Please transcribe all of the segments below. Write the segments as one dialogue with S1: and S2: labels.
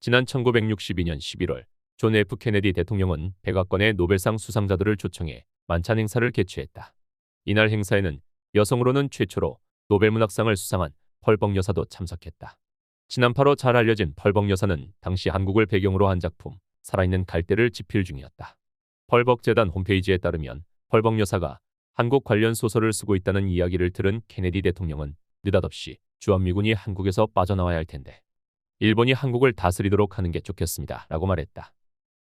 S1: 지난 1962년 11월 존 F. 케네디 대통령은 백악관의 노벨상 수상자들을 초청해 만찬 행사를 개최했다. 이날 행사에는 여성으로는 최초로 노벨문학상을 수상한 펄벅 여사도 참석했다. 지난파로 잘 알려진 펄벅 여사는 당시 한국을 배경으로 한 작품 살아있는 갈대를 집필 중이었다. 펄벅 재단 홈페이지에 따르면 펄벅 여사가 한국 관련 소설을 쓰고 있다는 이야기를 들은 케네디 대통령은 느닷없이 주한미군이 한국에서 빠져나와야 할 텐데 일본이 한국을 다스리도록 하는 게 좋겠습니다 라고 말했다.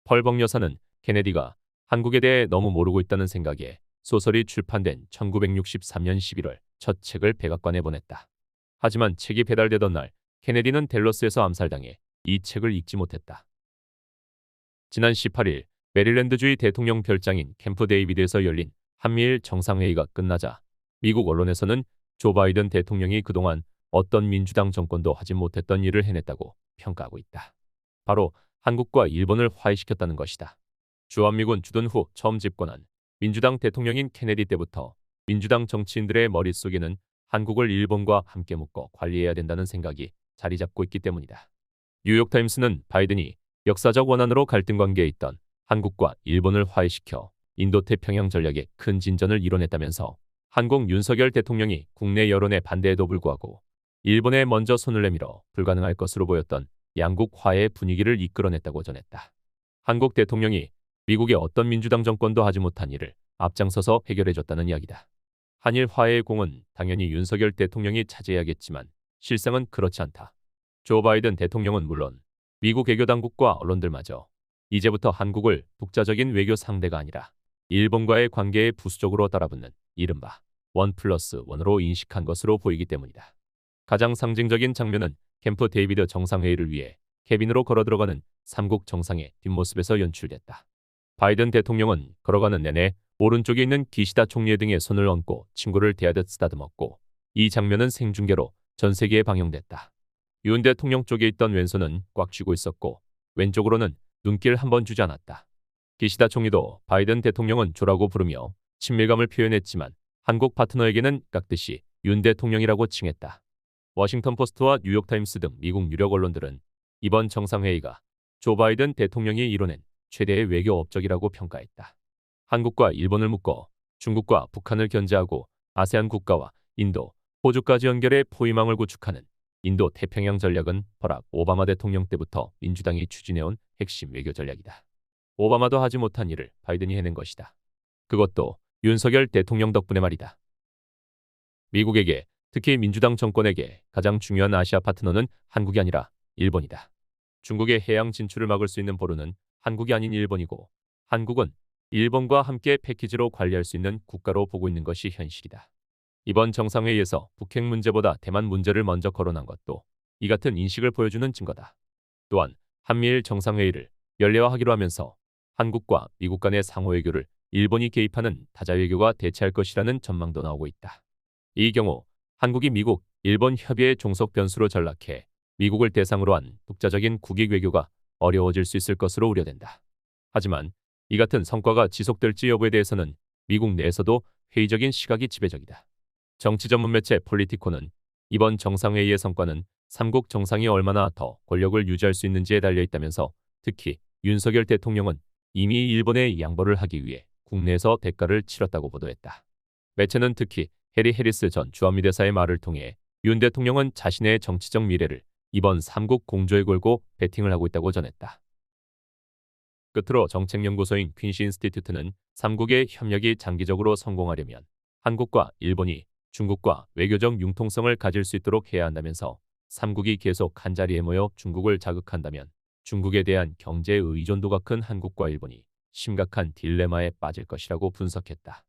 S1: 펄벅 여사는 케네디가 한국에 대해 너무 모르고 있다는 생각에 소설이 출판된 1963년 11월 첫 책을 백악관에 보냈다. 하지만 책이 배달되던 날 케네디는 댈러스에서 암살당해 이 책을 읽지 못했다. 지난 18일 메릴랜드주의 대통령 별장인 캠프 데이비드에서 열린 한미일 정상회의가 끝나자 미국 언론에서는 조 바이든 대통령이 그동안 어떤 민주당 정권도 하지 못했던 일을 해냈다고 평가하고 있다. 바로 한국과 일본을 화해시켰다는 것이다. 주한미군 주둔 후 처음 집권한 민주당 대통령인 케네디 때부터 민주당 정치인들의 머릿속에는 한국을 일본과 함께 묶어 관리해야 된다는 생각이 자리 잡고 있기 때문이다. 뉴욕타임스는 바이든이 역사적 원한으로 갈등 관계에 있던 한국과 일본을 화해시켜 인도태평양 전략에 큰 진전을 이뤄냈다면서 한국 윤석열 대통령이 국내 여론의 반대에도 불구하고 일본에 먼저 손을 내밀어 불가능할 것으로 보였던 양국 화해의 분위기를 이끌어냈다고 전했다. 한국 대통령이 미국의 어떤 민주당 정권도 하지 못한 일을 앞장서서 해결해줬다는 이야기다. 한일 화해의 공은 당연히 윤석열 대통령이 차지해야겠지만 실상은 그렇지 않다. 조 바이든 대통령은 물론 미국 외교당국과 언론들마저 이제부터 한국을 독자적인 외교 상대가 아니라 일본과의 관계에 부수적으로 따라붙는 이른바 1+1으로 인식한 것으로 보이기 때문이다. 가장 상징적인 장면은 캠프 데이비드 정상회의를 위해 캐빈으로 걸어들어가는 삼국 정상의 뒷모습에서 연출됐다. 바이든 대통령은 걸어가는 내내 오른쪽에 있는 기시다 총리 등의 손을 얹고 친구를 대하듯 쓰다듬었고 이 장면은 생중계로 전 세계에 방영됐다. 윤 대통령 쪽에 있던 왼손은 꽉 쥐고 있었고 왼쪽으로는 눈길 한 번 주지 않았다. 기시다 총리도 바이든 대통령은 조라고 부르며 친밀감을 표현했지만 한국 파트너에게는 깍듯이 윤 대통령이라고 칭했다. 워싱턴 포스트와 뉴욕타임스 등 미국 유력 언론들은 이번 정상회의가 조 바이든 대통령이 이뤄낸 최대의 외교 업적이라고 평가했다. 한국과 일본을 묶어 중국과 북한을 견제하고 아세안 국가와 인도, 호주까지 연결해 포위망을 구축하는 인도 태평양 전략은 버락 오바마 대통령 때부터 민주당이 추진해온 핵심 외교 전략이다. 오바마도 하지 못한 일을 바이든이 해낸 것이다. 그것도 윤석열 대통령 덕분에 말이다. 미국에게 특히 민주당 정권에게 가장 중요한 아시아 파트너는 한국이 아니라 일본이다. 중국의 해양 진출을 막을 수 있는 보루는 한국이 아닌 일본이고 한국은 일본과 함께 패키지로 관리할 수 있는 국가로 보고 있는 것이 현실이다. 이번 정상회의에서 북핵 문제보다 대만 문제를 먼저 거론한 것도 이 같은 인식을 보여주는 증거다. 또한 한미일 정상회의를 연례화하기로 하면서 한국과 미국 간의 상호외교를 일본이 개입하는 다자외교가 대체할 것이라는 전망도 나오고 있다. 이 경우 한국이 미국, 일본 협의의 종속 변수로 전락해 미국을 대상으로 한 독자적인 국익 외교가 어려워질 수 있을 것으로 우려된다. 하지만 이 같은 성과가 지속될지 여부에 대해서는 미국 내에서도 회의적인 시각이 지배적이다. 정치 전문 매체 폴리티코는 이번 정상회의의 성과는 삼국 정상이 얼마나 더 권력을 유지할 수 있는지에 달려 있다면서 특히 윤석열 대통령은 이미 일본에 양보를 하기 위해 국내에서 대가를 치렀다고 보도했다. 매체는 특히 해리 해리스 전 주한미 대사의 말을 통해 윤 대통령은 자신의 정치적 미래를 이번 삼국 공조에 걸고 베팅을 하고 있다고 전했다. 끝으로 정책연구소인 퀸시 인스티튜트는 삼국의 협력이 장기적으로 성공하려면 한국과 일본이 중국과 외교적 융통성을 가질 수 있도록 해야 한다면서 삼국이 계속 한자리에 모여 중국을 자극한다면 중국에 대한 경제 의존도가 큰 한국과 일본이 심각한 딜레마에 빠질 것이라고 분석했다.